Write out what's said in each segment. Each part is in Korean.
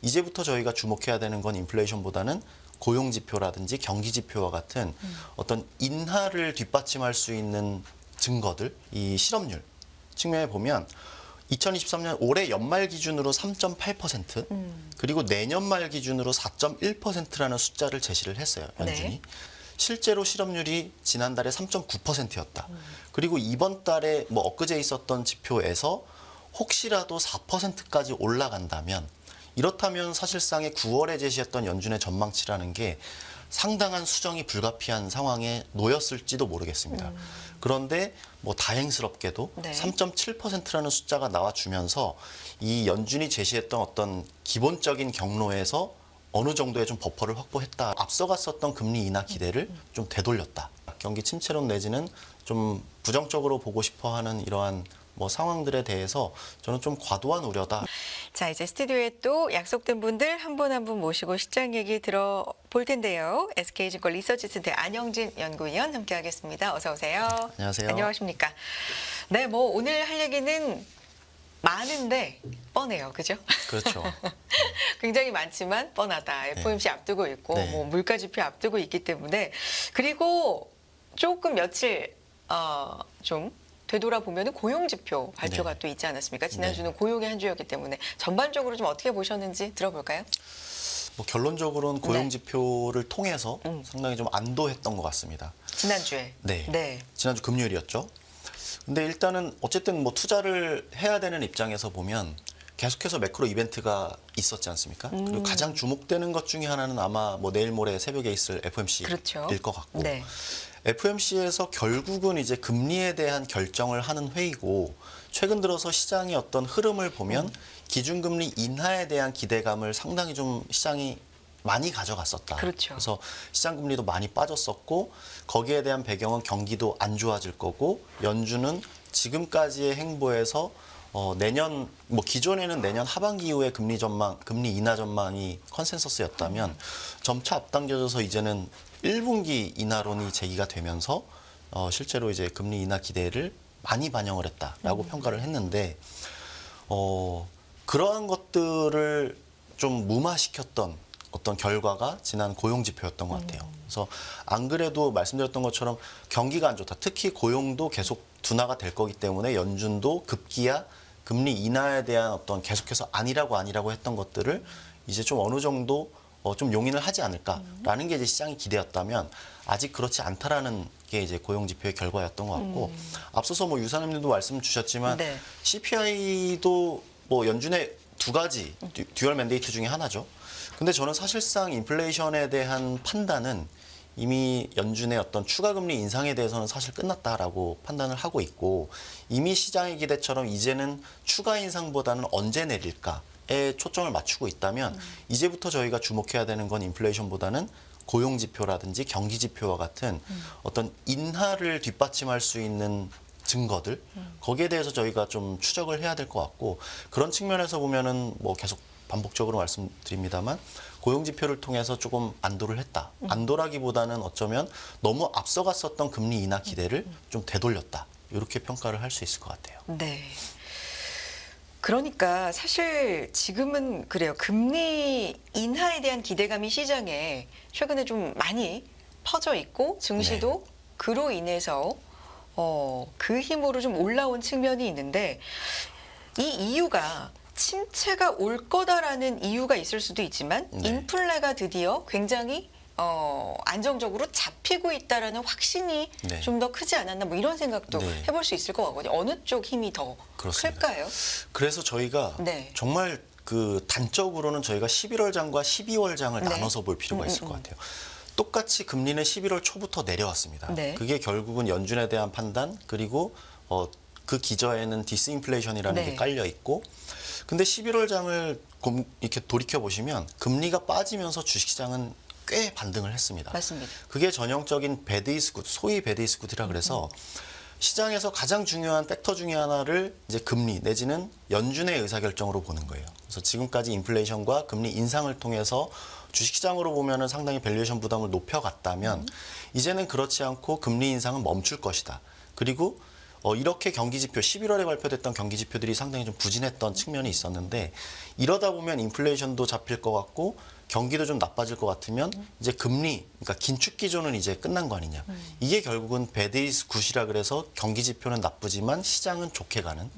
이제부터 저희가 주목해야 되는 건 인플레이션보다는 고용 지표라든지 경기 지표와 같은 어떤 인하를 뒷받침할 수 있는 증거들, 이 실업률 측면에 보면 2023년 올해 연말 기준으로 3.8%, 그리고 내년 말 기준으로 4.1%라는 숫자를 제시를 했어요, 연준이. 네. 실제로 실업률이 지난달에 3.9%였다. 그리고 이번 달에 뭐 엊그제 있었던 지표에서 혹시라도 4%까지 올라간다면, 이렇다면 사실상의 9월에 제시했던 연준의 전망치라는 게 상당한 수정이 불가피한 상황에 놓였을지도 모르겠습니다. 그런데 뭐 다행스럽게도 네. 3.7%라는 숫자가 나와주면서 이 연준이 제시했던 어떤 기본적인 경로에서 어느 정도의 좀 버퍼를 확보했다. 앞서갔었던 금리 인하 기대를 좀 되돌렸다. 경기 침체론 내지는 좀 부정적으로 보고 싶어하는 이러한 뭐 상황들에 대해서 저는 좀 과도한 우려다. 자, 이제 스튜디오에 또 약속된 분들 한 분 한 분 모시고 시장 얘기 들어볼 텐데요. SK증권 리서치센터 안영진 연구위원 함께하겠습니다. 어서 오세요. 안녕하세요. 안녕하십니까. 네, 뭐 오늘 할 얘기는 많은데 뻔해요, 그죠? 그렇죠. 굉장히 많지만 뻔하다. FOMC 앞두고 있고 네. 뭐 물가 지표 앞두고 있기 때문에, 그리고 조금 며칠 좀 되돌아보면 고용 지표 발표가 네. 또 있지 않았습니까? 지난주는 고용의 한 주였기 때문에 전반적으로 좀 어떻게 보셨는지 들어볼까요? 뭐 결론적으로는 고용 네. 지표를 통해서 상당히 좀 안도했던 것 같습니다. 지난주에. 네. 네. 지난주 금요일이었죠. 근데 일단은 어쨌든 뭐 투자를 해야 되는 입장에서 보면 계속해서 매크로 이벤트가 있었지 않습니까? 그리고 가장 주목되는 것 중에 하나는 아마 뭐 내일 모레 새벽에 있을 FOMC일 그렇죠. 것 같고, 네. FOMC에서 결국은 이제 금리에 대한 결정을 하는 회의고, 최근 들어서 시장의 어떤 흐름을 보면 기준금리 인하에 대한 기대감을 상당히 좀 시장이 많이 가져갔었다. 그렇죠. 그래서 시장 금리도 많이 빠졌었고, 거기에 대한 배경은 경기도 안 좋아질 거고, 연준은 지금까지의 행보에서 내년 뭐 기존에는 내년 하반기 이후에 금리 인하 전망이 컨센서스였다면 점차 앞당겨져서 이제는 1분기 인하론이 제기가 되면서 실제로 이제 금리 인하 기대를 많이 반영을 했다라고 평가를 했는데, 그러한 것들을 좀 무마시켰던 어떤 결과가 지난 고용 지표였던 것 같아요. 그래서 안 그래도 말씀드렸던 것처럼 경기가 안 좋다. 특히 고용도 계속 둔화가 될 거기 때문에 연준도 급기야 금리 인하에 대한 어떤 계속해서 아니라고 했던 것들을 이제 좀 어느 정도 좀 용인을 하지 않을까라는 게 이제 시장의 기대였다면, 아직 그렇지 않다라는 게 이제 고용 지표의 결과였던 것 같고, 앞서서 뭐 유사님도 말씀 주셨지만 네. CPI도 뭐 연준의 두 가지 듀얼 맨데이트 중에 하나죠. 근데 저는 사실상 인플레이션에 대한 판단은 이미 연준의 어떤 추가 금리 인상에 대해서는 사실 끝났다라고 판단을 하고 있고, 이미 시장의 기대처럼 이제는 추가 인상보다는 언제 내릴까에 초점을 맞추고 있다면, 이제부터 저희가 주목해야 되는 건 인플레이션보다는 고용 지표라든지 경기 지표와 같은 어떤 인하를 뒷받침할 수 있는 증거들, 거기에 대해서 저희가 좀 추적을 해야 될 것 같고, 그런 측면에서 보면은 뭐 계속 반복적으로 말씀드립니다만 고용 지표를 통해서 조금 안도를 했다. 안도라기보다는 어쩌면 너무 앞서갔었던 금리 인하 기대를 좀 되돌렸다. 이렇게 평가를 할 수 있을 것 같아요. 네. 그러니까 사실 지금은 그래요. 금리 인하에 대한 기대감이 시장에 최근에 좀 많이 퍼져 있고, 증시도 그로 인해서 그 힘으로 좀 올라온 측면이 있는데, 이 이유가 침체가 올 거다라는 이유가 있을 수도 있지만, 네. 인플레가 드디어 굉장히 안정적으로 잡히고 있다라는 확신이 네. 좀 더 크지 않았나, 뭐 이런 생각도 네. 해볼 수 있을 것 같거든요. 어느 쪽 힘이 더 그렇습니다. 클까요? 그래서 저희가 네. 정말 그 단적으로는 저희가 11월장과 12월장을 네. 나눠서 볼 필요가 있을 것 같아요. 똑같이 금리는 11월 초부터 내려왔습니다. 네. 그게 결국은 연준에 대한 판단, 그리고 그 기저에는 디스인플레이션이라는 네. 게 깔려 있고, 근데 11월장을 이렇게 돌이켜 보시면 금리가 빠지면서 주식시장은 꽤 반등을 했습니다. 맞습니다. 그게 전형적인 배드 이즈 굿, 소위 배드 이즈 굿이라 그래서 시장에서 가장 중요한 팩터 중에 하나를 이제 금리 내지는 연준의 의사결정으로 보는 거예요. 그래서 지금까지 인플레이션과 금리 인상을 통해서 주식시장으로 보면은 상당히 밸류에이션 부담을 높여갔다면, 이제는 그렇지 않고 금리 인상은 멈출 것이다. 그리고 이렇게 경기 지표 11월에 발표됐던 경기 지표들이 상당히 좀 부진했던 측면이 있었는데 이러다 보면 인플레이션도 잡힐 것 같고 경기도 좀 나빠질 것 같으면 이제 금리, 그러니까 긴축 기조는 이제 끝난 거 아니냐. 이게 결국은 bad is good이라 그래서 경기 지표는 나쁘지만 시장은 좋게 가는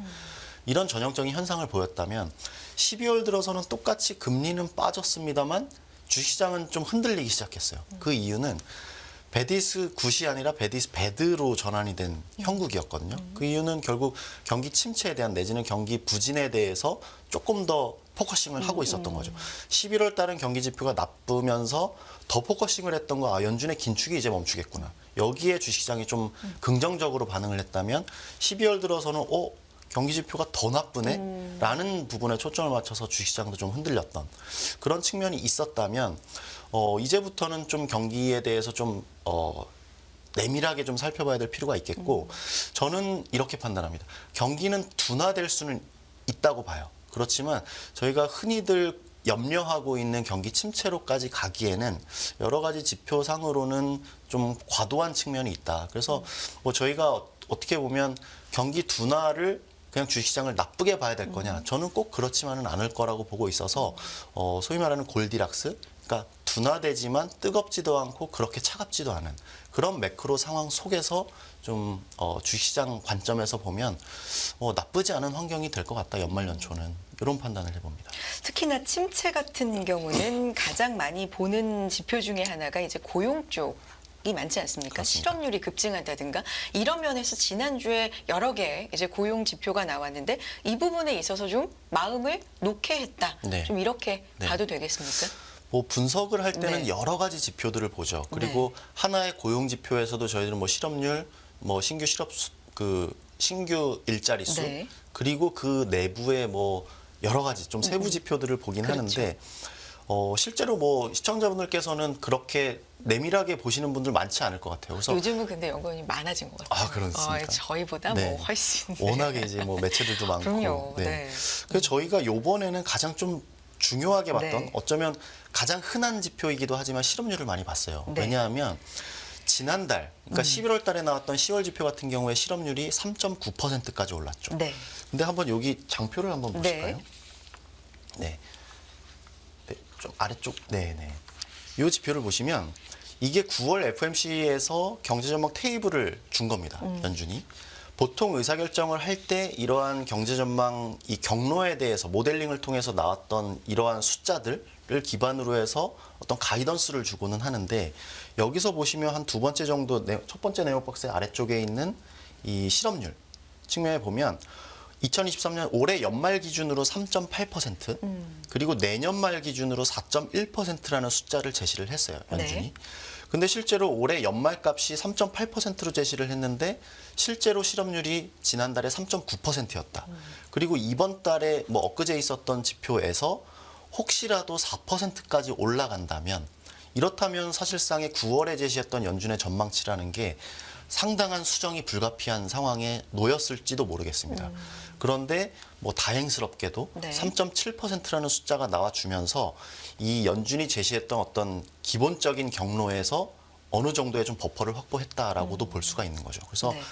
이런 전형적인 현상을 보였다면 12월 들어서는 똑같이 금리는 빠졌습니다만 주식시장은 좀 흔들리기 시작했어요. 그 이유는 bad is good이 아니라 bad is bad로 전환이 된 형국이었거든요. 그 이유는 결국 경기 침체에 대한 내지는 경기 부진에 대해서 조금 더 포커싱을 하고 있었던 거죠. 11월 달은 경기 지표가 나쁘면서 더 포커싱을 했던 거, 아, 연준의 긴축이 이제 멈추겠구나. 여기에 주식시장이 좀 긍정적으로 반응을 했다면 12월 들어서는 경기 지표가 더 나쁘네? 라는 부분에 초점을 맞춰서 주식시장도 좀 흔들렸던 그런 측면이 있었다면 이제부터는 좀 경기에 대해서 좀 내밀하게 좀 살펴봐야 될 필요가 있겠고 저는 이렇게 판단합니다. 경기는 둔화될 수는 있다고 봐요. 그렇지만 저희가 흔히들 염려하고 있는 경기 침체로까지 가기에는 여러 가지 지표상으로는 좀 과도한 측면이 있다. 그래서 뭐 저희가 어떻게 보면 경기 둔화를 그냥 주식시장을 나쁘게 봐야 될 거냐. 저는 꼭 그렇지만은 않을 거라고 보고 있어서 소위 말하는 골디락스, 그러니까 둔화되지만 뜨겁지도 않고 그렇게 차갑지도 않은 그런 매크로 상황 속에서 좀 주식시장 관점에서 보면 나쁘지 않은 환경이 될 것 같다. 연말 연초는 이런 판단을 해봅니다. 특히나 침체 같은 경우는 가장 많이 보는 지표 중에 하나가 이제 고용 쪽이 많지 않습니까? 그렇습니다. 실업률이 급증한다든가 이런 면에서 지난주에 여러 개 이제 고용 지표가 나왔는데 이 부분에 있어서 좀 마음을 놓게 했다. 네. 좀 이렇게 네. 봐도 되겠습니까? 뭐 분석을 할 때는 네. 여러 가지 지표들을 보죠. 그리고 하나의 고용 지표에서도 저희들은 뭐 실업률, 뭐 신규 신규 일자리 수, 네. 그리고 그 내부의 뭐 여러 가지 좀 세부 지표들을 보긴 그렇죠. 하는데 실제로 뭐 시청자분들께서는 그렇게 내밀하게 보시는 분들 많지 않을 것 같아요. 그래서 요즘은 근데 연관이 많아진 것 같아요. 아, 그렇습니까? 저희보다 네. 뭐 훨씬. 워낙에 이제 뭐 매체들도 많고. 그럼요. 네. 그래서 저희가 요번에는 가장 좀 중요하게 봤던 네. 어쩌면 가장 흔한 지표이기도 하지만 실업률을 많이 봤어요. 네. 왜냐하면 지난달, 그러니까 11월 달에 나왔던 10월 지표 같은 경우에 실업률이 3.9%까지 올랐죠. 네. 근데 한번 여기 장표를 한번 보실까요? 네. 네, 좀 아래쪽. 네, 네. 이 지표를 보시면 이게 9월 FOMC에서 경제전망 테이블을 준 겁니다. 연준이. 보통 의사결정을 할 때 이러한 경제전망 이 경로에 대해서 모델링을 통해서 나왔던 이러한 숫자들을 기반으로 해서 어떤 가이던스를 주고는 하는데 여기서 보시면 한 두 번째 정도, 첫 번째 네모박스의 아래쪽에 있는 이 실업률 측면에 보면 2023년 올해 연말 기준으로 3.8%, 그리고 내년 말 기준으로 4.1%라는 숫자를 제시를 했어요, 연준이. 네. 근데 실제로 올해 연말 값이 3.8%로 제시를 했는데 실제로 실업률이 지난달에 3.9%였다. 그리고 이번 달에 뭐 엊그제 있었던 지표에서 혹시라도 4%까지 올라간다면 이렇다면 사실상의 9월에 제시했던 연준의 전망치라는 게 상당한 수정이 불가피한 상황에 놓였을지도 모르겠습니다. 그런데 뭐 다행스럽게도 네. 3.7%라는 숫자가 나와주면서 이 연준이 제시했던 어떤 기본적인 경로에서 어느 정도의 좀 버퍼를 확보했다라고도 볼 수가 있는 거죠. 그래서 네.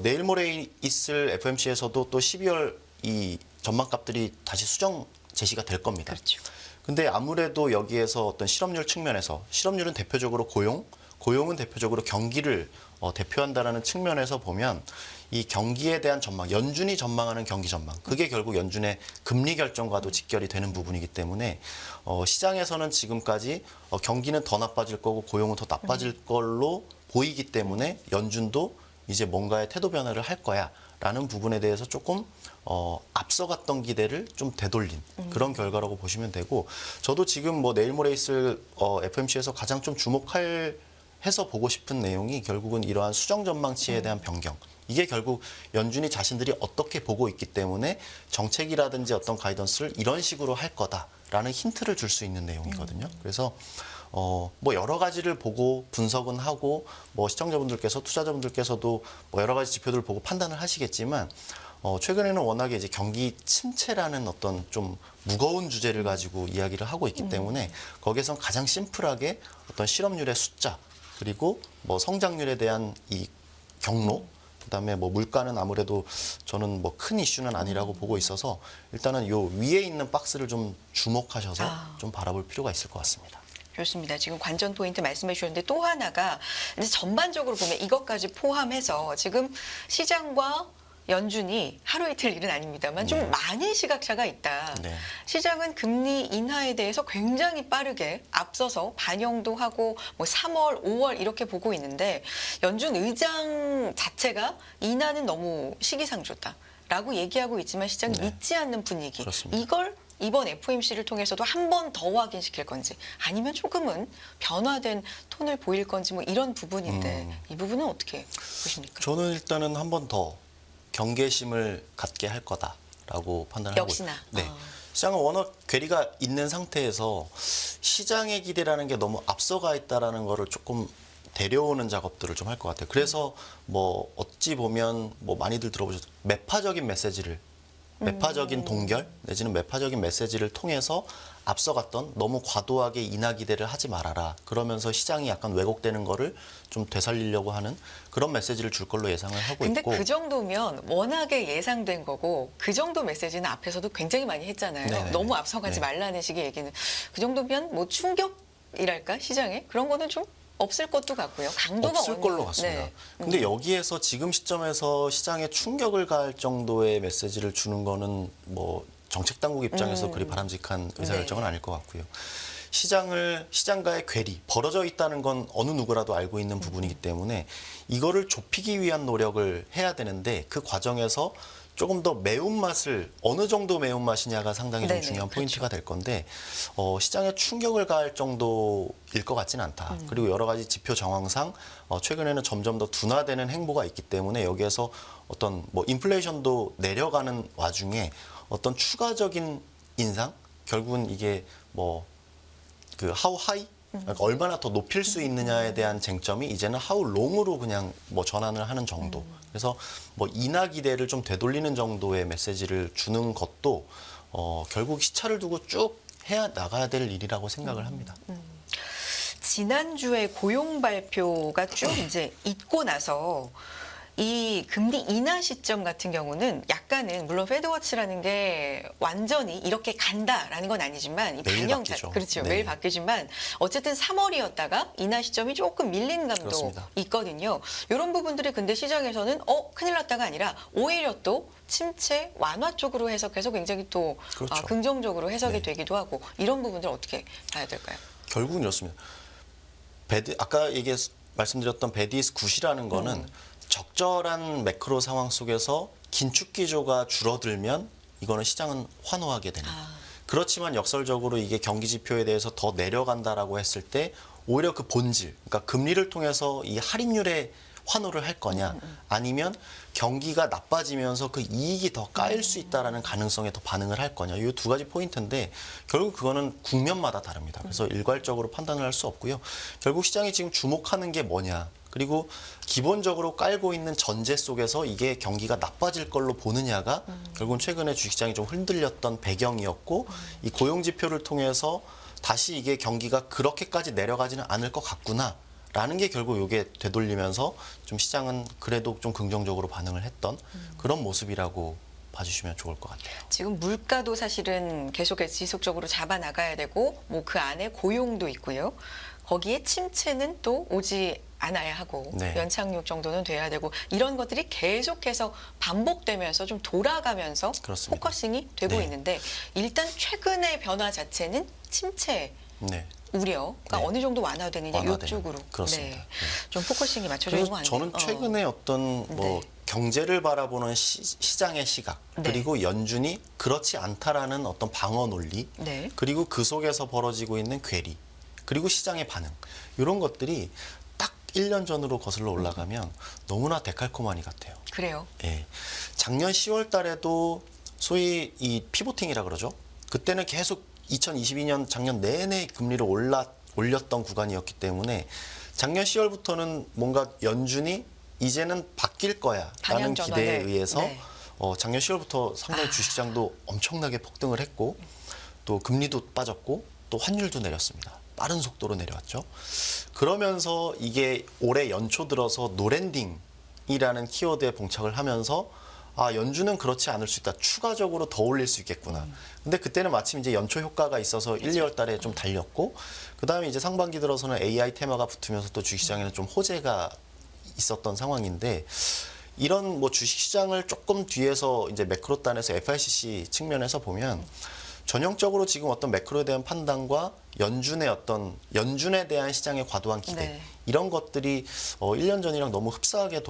내일 모레 있을 FOMC에서도 또 12월 이 전망값들이 다시 수정 제시가 될 겁니다. 그렇죠. 근데 아무래도 여기에서 어떤 실업률 측면에서 실업률은 대표적으로 고용은 대표적으로 경기를 대표한다라는 측면에서 보면 이 경기에 대한 전망, 연준이 전망하는 경기 전망, 그게 결국 연준의 금리 결정과도 직결이 되는 부분이기 때문에 시장에서는 지금까지 경기는 더 나빠질 거고 고용은 더 나빠질 걸로 보이기 때문에 연준도 이제 뭔가의 태도 변화를 할 거야라는 부분에 대해서 조금 앞서갔던 기대를 좀 되돌린 그런 결과라고 보시면 되고, 저도 지금 뭐 내일 모레 있을 FOMC에서 가장 좀 해서 보고 싶은 내용이 결국은 이러한 수정 전망치에 대한 변경. 이게 결국 연준이 자신들이 어떻게 보고 있기 때문에 정책이라든지 어떤 가이던스를 이런 식으로 할 거다라는 힌트를 줄 수 있는 내용이거든요. 그래서 뭐 여러 가지를 보고 분석은 하고 뭐 시청자분들께서 투자자분들께서도 뭐 여러 가지 지표들을 보고 판단을 하시겠지만 최근에는 워낙에 이제 경기 침체라는 어떤 좀 무거운 주제를 가지고 이야기를 하고 있기 때문에 거기에선 가장 심플하게 어떤 실업률의 숫자 그리고 뭐 성장률에 대한 이 경로 그다음에 뭐 물가는 아무래도 저는 뭐 큰 이슈는 아니라고 보고 있어서 일단은 요 위에 있는 박스를 좀 주목하셔서 좀 바라볼 필요가 있을 것 같습니다. 좋습니다. 지금 관전 포인트 말씀해 주셨는데 또 하나가 이제 전반적으로 보면 이것까지 포함해서 지금 시장과 연준이 하루 이틀 일은 아닙니다만 좀 많이 시각차가 있다. 네. 시장은 금리 인하에 대해서 굉장히 빠르게 앞서서 반영도 하고 뭐 3월, 5월 이렇게 보고 있는데 연준 의장 자체가 인하는 너무 시기상조다라고 얘기하고 있지만 시장이 네. 믿지 않는 분위기. 그렇습니다. 이걸 이번 FOMC를 통해서도 한 번 더 확인시킬 건지 아니면 조금은 변화된 톤을 보일 건지 뭐 이런 부분인데 이 부분은 어떻게 보십니까? 저는 일단은 한 번 더 경계심을 갖게 할 거다라고 판단을 하고 역시나. 네. 시장은 워낙 괴리가 있는 상태에서 시장의 기대라는 게 너무 앞서가 있다라는 거를 조금 데려오는 작업들을 좀 할 것 같아요. 그래서 뭐 어찌 보면 뭐 많이들 들어보셨죠. 매파적인 메시지를 매파적인 동결 내지는 매파적인 메시지를 통해서 앞서갔던 너무 과도하게 인하 기대를 하지 말아라. 그러면서 시장이 약간 왜곡되는 거를 좀 되살리려고 하는 그런 메시지를 줄 걸로 예상을 하고 근데 있고. 그 정도면 워낙에 예상된 거고 그 정도 메시지는 앞에서도 굉장히 많이 했잖아요. 네네네. 너무 앞서가지 네. 말라는 식의 얘기는 그 정도면 뭐 충격이랄까 시장에 그런 거는 좀 없을 것도 같고요. 강도가 없을 어느- 걸로 같습니다. 네. 근데 여기에서 지금 시점에서 시장에 충격을 가할 정도의 메시지를 주는 거는 뭐 정책 당국 입장에서 그리 바람직한 의사결정은 네. 아닐 것 같고요. 시장과의 괴리, 벌어져 있다는 건 어느 누구라도 알고 있는 부분이기 때문에 이거를 좁히기 위한 노력을 해야 되는데 그 과정에서 조금 더 매운맛을 어느 정도 매운맛이냐가 상당히 좀 네네, 중요한 그렇죠. 포인트가 될 건데 시장에 충격을 가할 정도일 것 같지는 않다. 그리고 여러 가지 지표 정황상 최근에는 점점 더 둔화되는 행보가 있기 때문에 여기에서 어떤 뭐 인플레이션도 내려가는 와중에 어떤 추가적인 인상 결국은 이게 뭐 그 하우 하이 그러니까 얼마나 더 높일 수 있느냐에 대한 쟁점이 이제는 하우 롱으로 그냥 뭐 전환을 하는 정도. 그래서 뭐 인하 기대를 좀 되돌리는 정도의 메시지를 주는 것도 결국 시차를 두고 쭉 해야 나가야 될 일이라고 생각을 합니다. 지난주에 고용 발표가 쭉 이제 있고 나서 이 금리 인하 시점 같은 경우는 약간은 물론 패드워치라는 게 완전히 이렇게 간다라는 건 아니지만 이 매일 반영 바뀌죠. 그렇죠. 네. 매일 바뀌지만 어쨌든 3월이었다가 인하 시점이 조금 밀린 감도 그렇습니다. 있거든요. 이런 부분들이 근데 시장에서는 큰일 났다가 아니라 오히려 또 침체 완화 쪽으로 해석해서 굉장히 또 그렇죠. 긍정적으로 해석이 네. 되기도 하고 이런 부분들 어떻게 봐야 될까요? 결국은 이렇습니다. 아까 말씀드렸던 베디스 굿이라는 거는 적절한 매크로 상황 속에서 긴축 기조가 줄어들면 이거는 시장은 환호하게 됩니다. 그렇지만 역설적으로 이게 경기 지표에 대해서 더 내려간다라고 했을 때 오히려 그 본질, 그러니까 금리를 통해서 이 할인율에 환호를 할 거냐, 아니면 경기가 나빠지면서 그 이익이 더 까일 수 있다라는 가능성에 더 반응을 할 거냐, 이 두 가지 포인트인데 결국 그거는 국면마다 다릅니다. 그래서 일괄적으로 판단을 할 수 없고요. 결국 시장이 지금 주목하는 게 뭐냐. 그리고 기본적으로 깔고 있는 전제 속에서 이게 경기가 나빠질 걸로 보느냐가 결국은 최근에 주식시장이 좀 흔들렸던 배경이었고 이 고용 지표를 통해서 다시 이게 경기가 그렇게까지 내려가지는 않을 것 같구나. 라는 게 결국 이게 되돌리면서 좀 시장은 그래도 좀 긍정적으로 반응을 했던 그런 모습이라고 봐주시면 좋을 것 같아요. 지금 물가도 사실은 계속해서 지속적으로 잡아 나가야 되고 뭐 그 안에 고용도 있고요. 거기에 침체는 또 오지 않아야 하고 네. 연착륙 정도는 돼야 되고 이런 것들이 계속해서 반복되면서 좀 돌아가면서 그렇습니다. 포커싱이 되고 네. 있는데 일단 최근의 변화 자체는 침체 네. 우려가 네. 어느 정도 완화되느냐 완화되는, 이쪽으로 그렇습니다. 네. 좀 포커싱이 맞춰져 있는 거 그래서 아니에요? 저는 최근에 어떤 뭐 네. 경제를 바라보는 시장의 시각 네. 그리고 연준이 그렇지 않다라는 어떤 방어 논리 네. 그리고 그 속에서 벌어지고 있는 괴리 그리고 시장의 반응 이런 것들이 딱 1년 전으로 거슬러 올라가면 너무나 데칼코마니 같아요. 그래요. 예. 작년 10월 달에도 소위 이 피보팅이라 그러죠. 그때는 계속 2022년 작년 내내 금리를 올렸던 구간이었기 때문에 작년 10월부터는 뭔가 연준이 이제는 바뀔 거야라는 방향 기대에 전환을. 의해서 네. 작년 10월부터 상당히 주식시장도 엄청나게 폭등을 했고 또 금리도 빠졌고 또 환율도 내렸습니다. 빠른 속도로 내려왔죠. 그러면서 이게 올해 연초 들어서 노랜딩 연준이라는 키워드에 봉착을 하면서 아, 연준은 그렇지 않을 수 있다. 추가적으로 더 올릴 수 있겠구나. 근데 그때는 마침 이제 연초 효과가 있어서 1, 2월 달에 좀 달렸고, 그 다음에 이제 상반기 들어서는 AI 테마가 붙으면서 또 주식시장에는 좀 호재가 있었던 상황인데, 이런 뭐 주식시장을 조금 뒤에서 이제 매크로단에서 FICC 측면에서 보면 전형적으로 지금 어떤 매크로에 대한 판단과 연준에 대한 시장의 과도한 기대 네. 이런 것들이 1년 전이랑 너무 흡사하게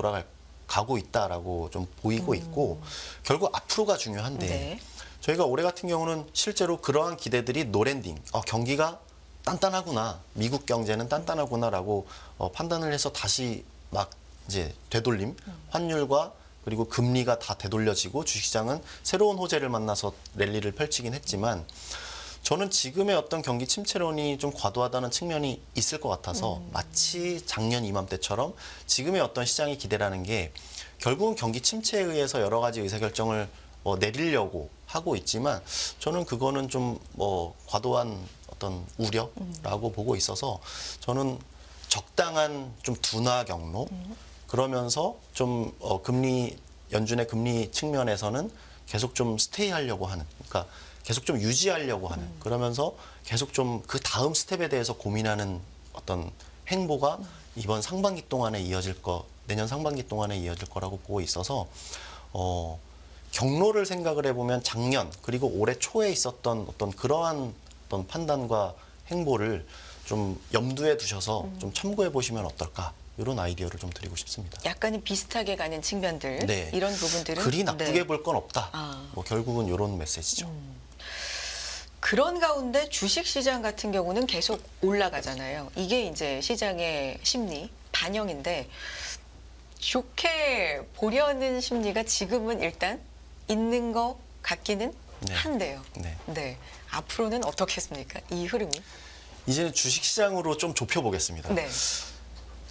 가고 있다라고 좀 보이고 있고 결국 앞으로가 중요한데 네. 저희가 올해 같은 경우는 실제로 그러한 기대들이 노랜딩, 경기가 단단하구나, 미국 경제는 단단하구나라고 판단을 해서 다시 막 이제 되돌림, 환율과 그리고 금리가 다 되돌려지고 주식시장은 새로운 호재를 만나서 랠리를 펼치긴 했지만 저는 지금의 어떤 경기 침체론이 좀 과도하다는 측면이 있을 것 같아서 마치 작년 이맘때처럼 지금의 어떤 시장의 기대라는 게 결국은 경기 침체에 의해서 여러 가지 의사결정을 내리려고 하고 있지만 저는 그거는 좀 과도한 어떤 우려라고 보고 있어서 저는 적당한 좀 둔화 경로 그러면서 좀 연준의 금리 측면에서는 계속 좀 스테이하려고 하는 그러니까 계속 좀 유지하려고 하는 그러면서 계속 좀 그 다음 스텝에 대해서 고민하는 어떤 행보가 이번 상반기 동안에 내년 상반기 동안에 이어질 거라고 보고 있어서 경로를 생각을 해보면 작년 그리고 올해 초에 있었던 어떤 그러한 어떤 판단과 행보를 좀 염두에 두셔서 좀 참고해 보시면 어떨까 이런 아이디어를 좀 드리고 싶습니다. 약간은 비슷하게 가는 측면들 네. 이런 부분들은 그리 나쁘게 네. 볼 건 없다. 아. 뭐 결국은 이런 메시지죠. 그런 가운데 주식 시장 같은 경우는 계속 올라가잖아요. 이게 이제 시장의 심리 반영인데 좋게 보려는 심리가 지금은 일단 있는 것 같기는 네. 한데요. 네. 네. 앞으로는 어떻겠습니까? 이 흐름이? 이제는 주식시장으로 좀 좁혀보겠습니다. 네.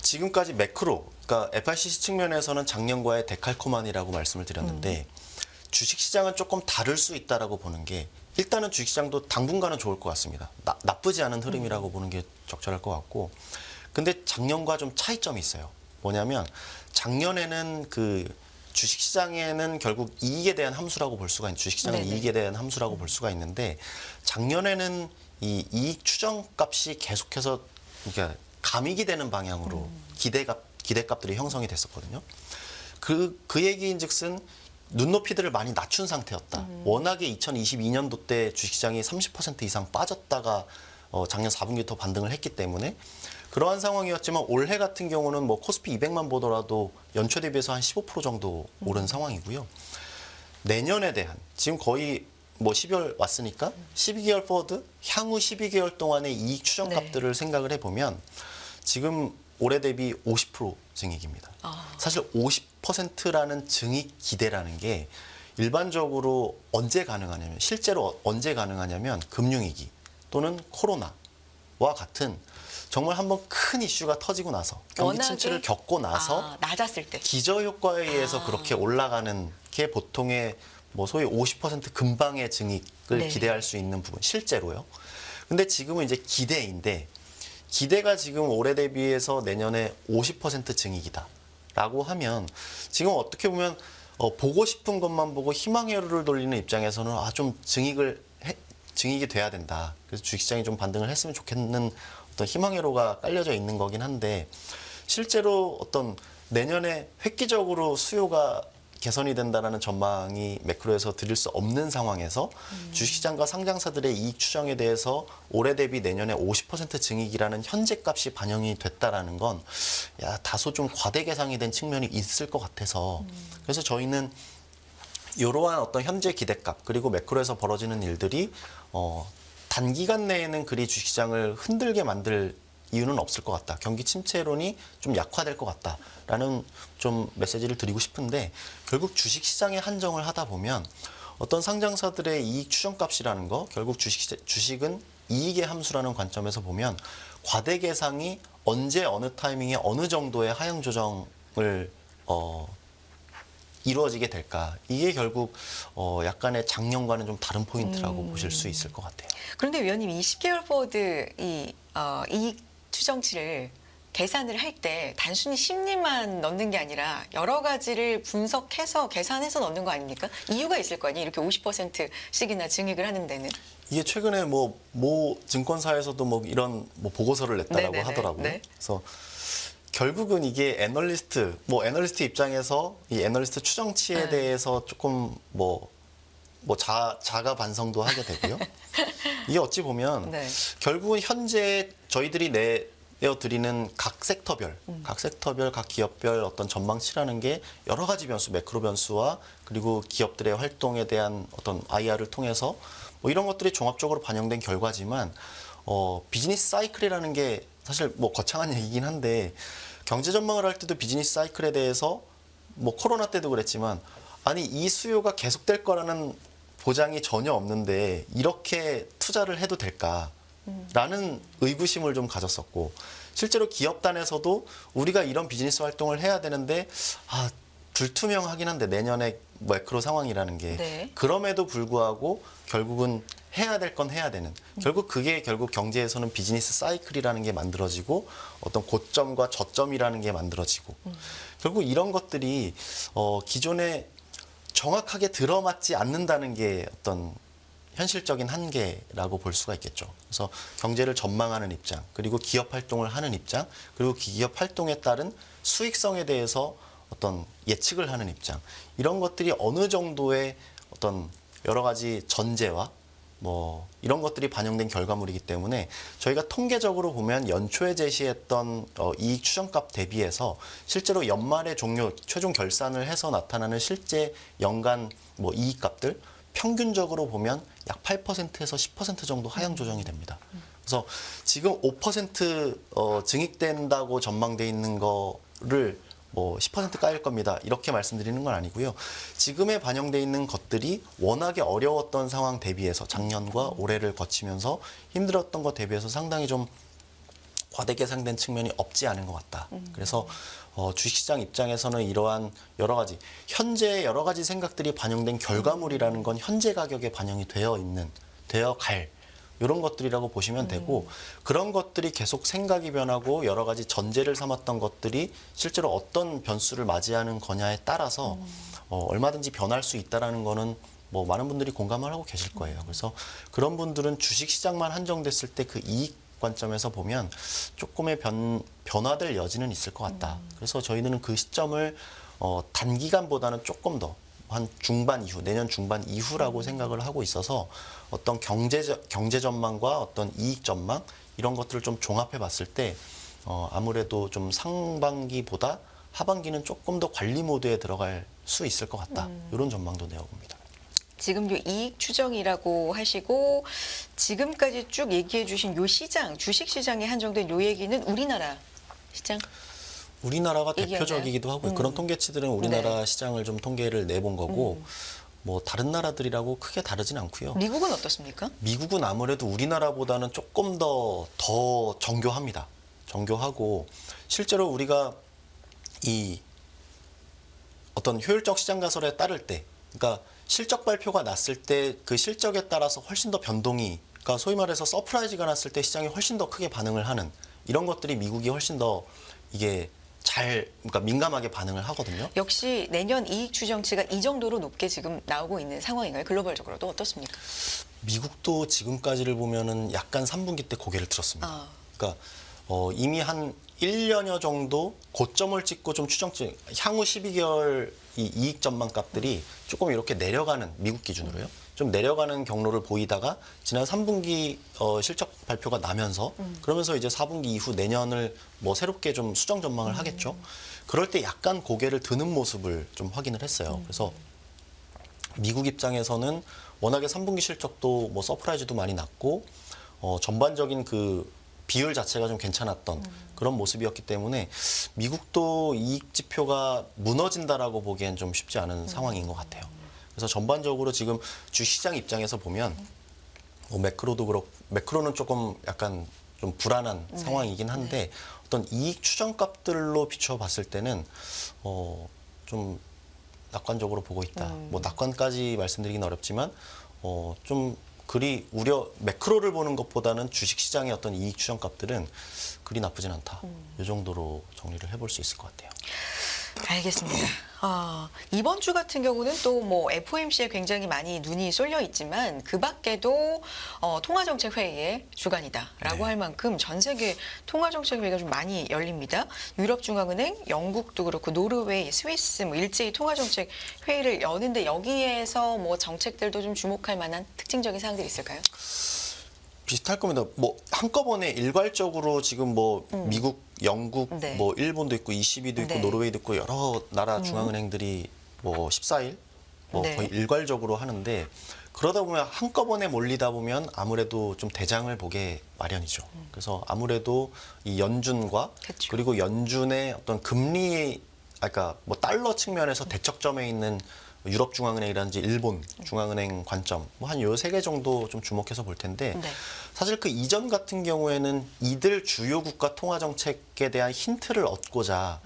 지금까지 매크로, 그러니까 FICC 측면에서는 작년과의 데칼코마니라고 말씀을 드렸는데 주식시장은 조금 다를 수 있다라고 보는 게 일단은 주식시장도 당분간은 좋을 것 같습니다. 나쁘지 않은 흐름이라고 보는 게 적절할 것 같고 근데 작년과 좀 차이점이 있어요. 뭐냐면 작년에는 그 주식시장에는 결국 이익에 대한 함수라고 볼 수가 주식시장은 네네. 이익에 대한 함수라고 볼 수가 있는데 작년에는 이 이익 추정값이 계속해서 그러니까 감익이 되는 방향으로 기대값들이 형성이 됐었거든요. 그 얘기인즉슨 눈높이들을 많이 낮춘 상태였다. 워낙에 2022년도 때 주식시장이 30% 이상 빠졌다가 작년 4분기부터 반등을 했기 때문에 그러한 상황이었지만 올해 같은 경우는 뭐 코스피 200만 보더라도 연초 대비해서 한 15% 정도 오른 상황이고요. 내년에 대한 지금 거의 뭐 12월 왔으니까 12개월 포워드 향후 12개월 동안의 이익 추정값들을 생각을 해보면 지금 올해 대비 50% 증익입니다. 사실 50%라는 증익 기대라는 게 일반적으로 언제 가능하냐면 실제로 언제 가능하냐면 금융위기 또는 코로나와 같은 정말 한번 큰 이슈가 터지고 나서 경기 워낙에 침체를 겪고 나서 낮았을 때. 기저효과에 의해서 그렇게 올라가는 게 보통의 뭐 소위 50% 근방의 증익을 네. 기대할 수 있는 부분 실제로요. 근데 지금은 이제 기대인데 기대가 지금 올해 대비해서 내년에 50% 증익이다라고 하면 지금 어떻게 보면 보고 싶은 것만 보고 희망회로를 돌리는 입장에서는 좀 증익이 돼야 된다. 그래서 주식시장이 좀 반등을 했으면 좋겠는 어떤 희망회로가 깔려져 있는 거긴 한데 실제로 어떤 내년에 획기적으로 수요가 개선이 된다라는 전망이 매크로에서 드릴 수 없는 상황에서 주식시장과 상장사들의 이익 추정에 대해서 올해 대비 내년에 50% 증익이라는 현재 값이 반영이 됐다라는 건 다소 좀 과대 계상이 된 측면이 있을 것 같아서 그래서 저희는 이러한 어떤 현재 기대값 그리고 매크로에서 벌어지는 일들이 단기간 내에는 그리 주식시장을 흔들게 만들 이유는 없을 것 같다. 경기 침체론이 좀 약화될 것 같다라는 좀 메시지를 드리고 싶은데 결국 주식시장에 한정을 하다 보면 어떤 상장사들의 이익 추정값이라는 거 결국 주식은 이익의 함수라는 관점에서 보면 과대 계상이 언제 어느 타이밍에 어느 정도의 하향 조정을 이루어지게 될까 이게 결국 약간의 작년과는 좀 다른 포인트라고 보실 수 있을 것 같아요. 그런데 위원님 20개월 포워드 이익 추정치를 계산을 할 때 단순히 심리만 넣는 게 아니라 여러 가지를 분석해서 계산해서 넣는 거 아닙니까? 이유가 있을 거 아니에요. 이렇게 50%씩이나 증액을 하는 데는. 이게 최근에 뭐 증권사에서도 뭐 이런 뭐 보고서를 냈다라고 네네네. 하더라고요. 네. 그래서 결국은 이게 애널리스트 입장에서 이 애널리스트 추정치에 네. 대해서 조금 자가 반성도 하게 되고요. 이게 어찌 보면 네. 결국은 현재 저희들이 내어드리는 각 섹터별, 각 기업별 어떤 전망치라는 게 여러 가지 변수, 매크로 변수와 그리고 기업들의 활동에 대한 어떤 IR을 통해서 뭐 이런 것들이 종합적으로 반영된 결과지만 비즈니스 사이클이라는 게 사실 뭐 거창한 얘기긴 한데 경제 전망을 할 때도 비즈니스 사이클에 대해서 뭐 코로나 때도 그랬지만 아니 이 수요가 계속될 거라는 보장이 전혀 없는데 이렇게 투자를 해도 될까라는 의구심을 좀 가졌었고 실제로 기업단에서도 우리가 이런 비즈니스 활동을 해야 되는데 불투명하긴 한데 내년에 매크로 상황이라는 게 네. 그럼에도 불구하고 결국은 해야 될 건 해야 되는 결국 경제에서는 비즈니스 사이클이라는 게 만들어지고 어떤 고점과 저점이라는 게 만들어지고 결국 이런 것들이 기존에 정확하게 들어맞지 않는다는 게 어떤 현실적인 한계라고 볼 수가 있겠죠. 그래서 경제를 전망하는 입장, 그리고 기업 활동을 하는 입장, 그리고 기업 활동에 따른 수익성에 대해서 어떤 예측을 하는 입장, 이런 것들이 어느 정도의 어떤 여러 가지 전제와 뭐 이런 것들이 반영된 결과물이기 때문에 저희가 통계적으로 보면 연초에 제시했던 이익 추정값 대비해서 실제로 연말의 최종 결산을 해서 나타나는 실제 연간 뭐 이익값들 평균적으로 보면 약 8%에서 10% 정도 하향 조정이 됩니다. 그래서 지금 5% 증액된다고 전망돼 있는 거를 뭐 10% 까일 겁니다. 이렇게 말씀드리는 건 아니고요. 지금에 반영돼 있는 것들이 워낙에 어려웠던 상황 대비해서 작년과 올해를 거치면서 힘들었던 것 대비해서 상당히 좀 과대 계산된 측면이 없지 않은 것 같다. 그래서 주식시장 입장에서는 이러한 현재 여러 가지 생각들이 반영된 결과물이라는 건 현재 가격에 반영이 되어 갈 이런 것들이라고 보시면 되고 그런 것들이 계속 생각이 변하고 여러 가지 전제를 삼았던 것들이 실제로 어떤 변수를 맞이하는 거냐에 따라서 얼마든지 변할 수 있다라는 거는 뭐 많은 분들이 공감을 하고 계실 거예요. 그래서 그런 분들은 주식시장만 한정됐을 때 그 이익 관점에서 보면 조금의 변화될 여지는 있을 것 같다. 그래서 저희들은 그 시점을 단기간보다는 조금 더 한 내년 중반 이후라고 생각을 하고 있어서 어떤 경제 전망과 어떤 이익 전망 이런 것들을 좀 종합해 봤을 때 아무래도 좀 상반기보다 하반기는 조금 더 관리 모드에 들어갈 수 있을 것 같다. 이런 전망도 내어봅니다. 지금 요 이익 추정이라고 하시고 지금까지 쭉 얘기해 주신 요 시장, 주식 시장에 한정된 요 얘기는 우리나라 시장? 우리나라가 얘기하나요? 대표적이기도 하고요. 그런 통계치들은 우리나라 네. 시장을 좀 통계를 내본 거고 뭐 다른 나라들이라고 크게 다르진 않고요. 미국은 어떻습니까? 미국은 아무래도 우리나라보다는 조금 더 정교합니다. 정교하고 실제로 우리가 이 어떤 효율적 시장 가설에 따를 때, 그러니까 실적 발표가 났을 때 그 실적에 따라서 훨씬 더 변동이, 그러니까 소위 말해서 서프라이즈가 났을 때 시장이 훨씬 더 크게 반응을 하는 이런 것들이 미국이 훨씬 더 이게 그러니까 민감하게 반응을 하거든요. 역시 내년 이익 추정치가 이 정도로 높게 지금 나오고 있는 상황인가요? 글로벌적으로도 어떻습니까? 미국도 지금까지를 보면은 약간 3분기 때 고개를 들었습니다. 그러니까 이미 한 1년여 정도 고점을 찍고 좀 향후 12개월 이 이익 전망 값들이 조금 이렇게 내려가는, 미국 기준으로요. 좀 내려가는 경로를 보이다가 지난 3분기 실적 발표가 나면서 그러면서 이제 4분기 이후 내년을 뭐 새롭게 좀 수정 전망을 하겠죠. 그럴 때 약간 고개를 드는 모습을 좀 확인을 했어요. 그래서 미국 입장에서는 워낙에 3분기 실적도 뭐 서프라이즈도 많이 났고 전반적인 그 비율 자체가 좀 괜찮았던 그런 모습이었기 때문에 미국도 이익 지표가 무너진다라고 보기엔 좀 쉽지 않은 상황인 것 같아요. 그래서 전반적으로 지금 주시장 입장에서 보면 뭐 매크로는 조금 약간 좀 불안한 상황이긴 한데 어떤 이익 추정값들로 비춰봤을 때는 좀 낙관적으로 보고 있다. 뭐 낙관까지 말씀드리긴 어렵지만 좀 그리 매크로를 보는 것보다는 주식시장의 어떤 이익 추정값들은 그리 나쁘진 않다. 이 정도로 정리를 해볼 수 있을 것 같아요. 알겠습니다. 이번 주 같은 경우는 또 뭐 FOMC에 굉장히 많이 눈이 쏠려 있지만 그 밖에도 통화정책회의의 주간이다라고 네. 할 만큼 전 세계 통화정책회의가 좀 많이 열립니다. 유럽중앙은행, 영국도 그렇고 노르웨이, 스위스 뭐 일제히 통화정책회의를 여는데 여기에서 뭐 정책들도 좀 주목할 만한 특징적인 사항들이 있을까요? 비슷할 겁니다. 뭐 한꺼번에 일괄적으로 지금 뭐 미국, 영국, 네. 뭐 일본도 있고 ECB도 있고 네. 노르웨이도 있고 여러 나라 중앙은행들이 뭐 14일 뭐 네. 거의 일괄적으로 하는데 그러다 보면 한꺼번에 몰리다 보면 아무래도 좀 대장을 보게 마련이죠. 그래서 아무래도 이 연준과 그쵸. 그리고 연준의 어떤 금리 그러니까 뭐 달러 측면에서 대척점에 있는 유럽 중앙은행이라든지 일본 중앙은행 관점 뭐 한 요 세 개 정도 좀 주목해서 볼 텐데 네. 사실 그 이전 같은 경우에는 이들 주요 국가 통화 정책에 대한 힌트를 얻고자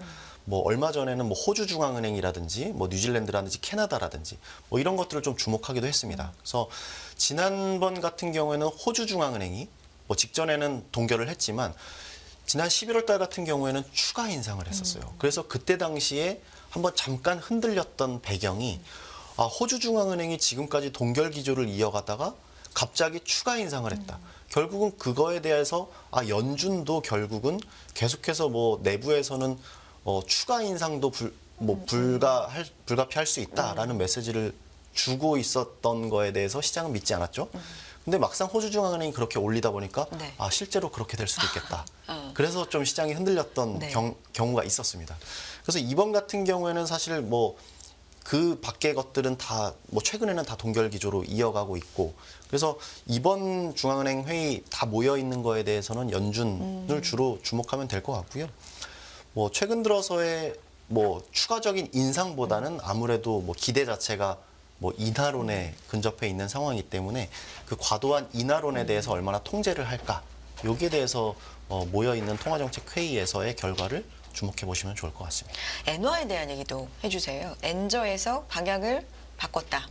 뭐 얼마 전에는 뭐 호주 중앙은행이라든지 뭐 뉴질랜드라든지 캐나다라든지 뭐 이런 것들을 좀 주목하기도 했습니다. 그래서 지난번 같은 경우에는 호주 중앙은행이 뭐 직전에는 동결을 했지만 지난 11월 달 같은 경우에는 추가 인상을 했었어요. 그래서 그때 당시에 한번 잠깐 흔들렸던 배경이 호주 중앙은행이 지금까지 동결 기조를 이어가다가 갑자기 추가 인상을 했다. 결국은 그거에 대해서 연준도 결국은 계속해서 뭐 내부에서는 추가 인상도 불가피할 수 있다라는 메시지를 주고 있었던 거에 대해서 시장은 믿지 않았죠. 근데 막상 호주 중앙은행이 그렇게 올리다 보니까 네. 실제로 그렇게 될 수도 있겠다. 어. 그래서 좀 시장이 흔들렸던 네. 경우가 있었습니다. 그래서 이번 같은 경우에는 사실 뭐 그 밖의 것들은 다 뭐 최근에는 다 동결 기조로 이어가고 있고 그래서 이번 중앙은행 회의 다 모여 있는 거에 대해서는 연준을 주로 주목하면 될 것 같고요. 뭐 최근 들어서의 뭐 추가적인 인상보다는 아무래도 뭐 기대 자체가 뭐 인하론에 근접해 있는 상황이기 때문에 그 과도한 인하론에 대해서 얼마나 통제를 할까 여기에 대해서 모여 있는 통화정책 회의에서의 결과를 주목해 보시면 좋을 것 같습니다. 엔화에 대한 얘기도 해주세요. 엔저에서 방향을 바꿨다.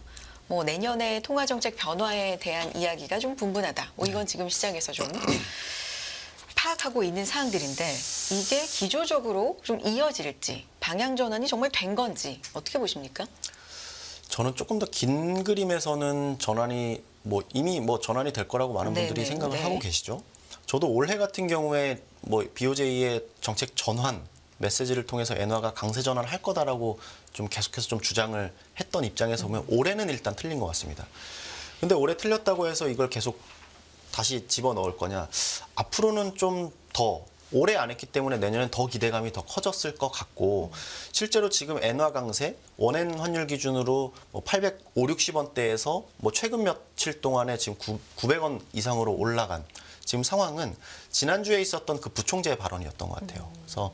뭐 내년에 통화정책 변화에 대한 이야기가 좀 분분하다. 뭐 이건 지금 시장에서 좀 파악하고 있는 사항들인데 이게 기조적으로 좀 이어질지 방향 전환이 정말 된 건지 어떻게 보십니까? 저는 조금 더 긴 그림에서는 전환이 뭐 이미 뭐 전환이 될 거라고 많은 분들이 네네, 생각을 네. 하고 계시죠. 저도 올해 같은 경우에 뭐 BOJ의 정책 전환 메시지를 통해서 엔화가 강세 전환을 할 거다라고 좀 계속해서 좀 주장을 했던 입장에서 보면 올해는 일단 틀린 것 같습니다. 근데 올해 틀렸다고 해서 이걸 계속 다시 집어넣을 거냐? 앞으로는 좀 더 올해 안 했기 때문에 내년엔 더 기대감이 더 커졌을 것 같고 실제로 지금 엔화 강세 원엔 환율 기준으로 뭐 850, 60원대에서 뭐 최근 며칠 동안에 지금 900원 이상으로 올라간 지금 상황은 지난주에 있었던 그 부총재 발언이었던 것 같아요. 그래서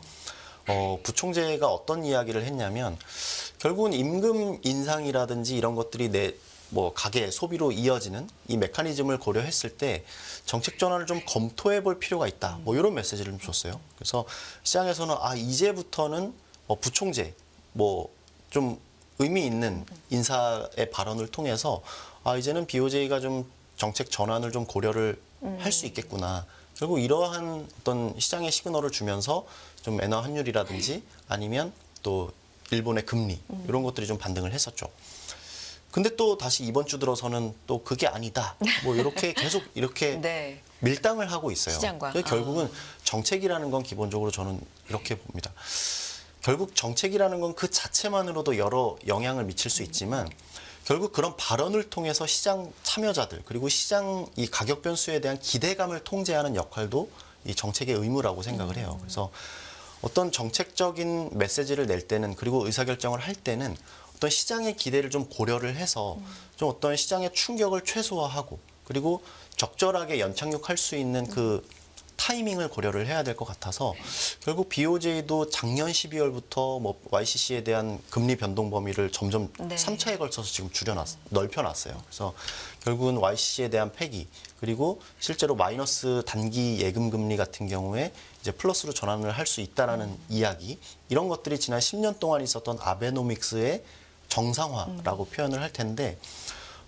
부총재가 어떤 이야기를 했냐면 결국은 임금 인상이라든지 이런 것들이 뭐 가계 소비로 이어지는 이 메커니즘을 고려했을 때 정책 전환을 좀 검토해 볼 필요가 있다. 뭐 이런 메시지를 좀 줬어요. 그래서 시장에서는 이제부터는 부총재 뭐 좀 의미 있는 인사의 발언을 통해서 이제는 BOJ가 좀 정책 전환을 좀 고려를 할 수 있겠구나. 결국 이러한 어떤 시장의 시그널을 주면서 좀 엔화 환율이라든지 아니면 또 일본의 금리 이런 것들이 좀 반등을 했었죠. 근데 또 다시 이번 주 들어서는 또 그게 아니다. 뭐 이렇게 계속 이렇게 네. 밀당을 하고 있어요. 시장과. 그래서 결국은 정책이라는 건 기본적으로 저는 이렇게 봅니다. 결국 정책이라는 건 그 자체만으로도 여러 영향을 미칠 수 있지만 결국 그런 발언을 통해서 시장 참여자들 그리고 시장 이 가격 변수에 대한 기대감을 통제하는 역할도 이 정책의 의무라고 생각을 해요. 그래서 어떤 정책적인 메시지를 낼 때는 그리고 의사결정을 할 때는 어떤 시장의 기대를 좀 고려를 해서 좀 어떤 시장의 충격을 최소화하고 그리고 적절하게 연착륙할 수 있는 그 타이밍을 고려를 해야 될 것 같아서 결국 BOJ도 작년 12월부터 뭐 YCC에 대한 금리 변동 범위를 점점 네. 3차에 걸쳐서 지금 넓혀놨어요. 그래서 결국은 YCC에 대한 폐기 그리고 실제로 마이너스 단기 예금 금리 같은 경우에 이제 플러스로 전환을 할 수 있다라는 이야기 이런 것들이 지난 10년 동안 있었던 아베노믹스의 정상화라고 표현을 할 텐데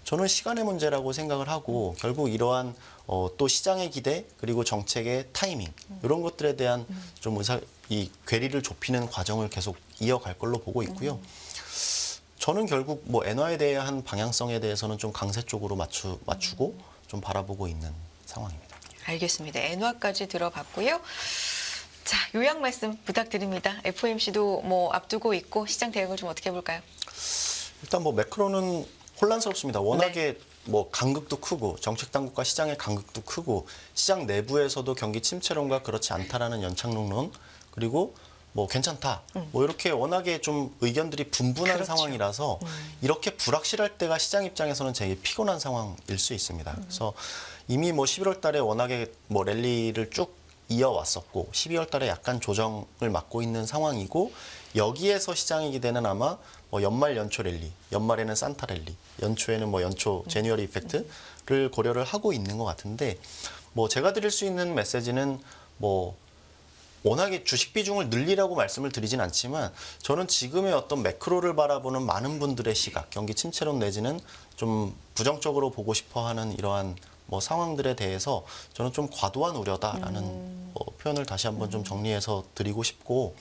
저는 시간의 문제라고 생각을 하고 결국 이러한 또 시장의 기대 그리고 정책의 타이밍 이런 것들에 대한 좀 이 괴리를 좁히는 과정을 계속 이어갈 걸로 보고 있고요. 저는 결국 뭐 엔화에 대한 방향성에 대해서는 좀 강세 쪽으로 맞추고 좀 바라보고 있는 상황입니다. 알겠습니다. 엔화까지 들어봤고요. 자, 요약 말씀 부탁드립니다. FOMC도 뭐 앞두고 있고 시장 대응을 좀 어떻게 해볼까요? 일단 뭐 매크로는 혼란스럽습니다. 워낙에 뭐 간극도 크고 정책 당국과 시장의 간극도 크고 시장 내부에서도 경기 침체론과 그렇지 않다라는 연착륙론 그리고 뭐 괜찮다 뭐 이렇게 워낙에 좀 의견들이 분분한 그렇죠. 상황이라서 이렇게 불확실할 때가 시장 입장에서는 되게 피곤한 상황일 수 있습니다. 그래서 이미 뭐 11월 달에 워낙에 뭐 랠리를 쭉 이어왔었고 12월 달에 약간 조정을 맞고 있는 상황이고 여기에서 시장의 기대는 아마 뭐 연말 연초 랠리, 연말에는 산타 랠리, 연초에는 뭐 연초 제뉴어리 이펙트를 고려를 하고 있는 것 같은데 뭐 제가 드릴 수 있는 메시지는 뭐 워낙에 주식 비중을 늘리라고 말씀을 드리진 않지만 저는 지금의 어떤 매크로를 바라보는 많은 분들의 시각, 경기 침체론 내지는 좀 부정적으로 보고 싶어하는 이러한 뭐 상황들에 대해서 저는 좀 과도한 우려다라는 뭐 표현을 다시 한번 좀 정리해서 드리고 싶고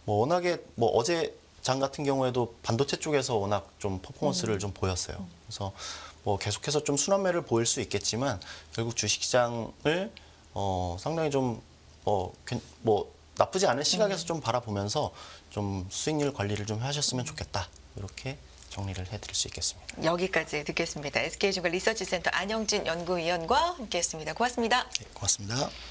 뭐 워낙에 뭐 어제 장 같은 경우에도 반도체 쪽에서 워낙 좀 퍼포먼스를 좀 보였어요. 그래서 뭐 계속해서 좀 순환매를 보일 수 있겠지만 결국 주식시장을 상당히 좀 뭐 나쁘지 않은 시각에서 좀 바라보면서 좀 수익률 관리를 좀 하셨으면 좋겠다. 이렇게 정리를 해드릴 수 있겠습니다. 여기까지 듣겠습니다. SK증권 리서치센터 안영진 연구위원과 함께했습니다. 고맙습니다. 네, 고맙습니다.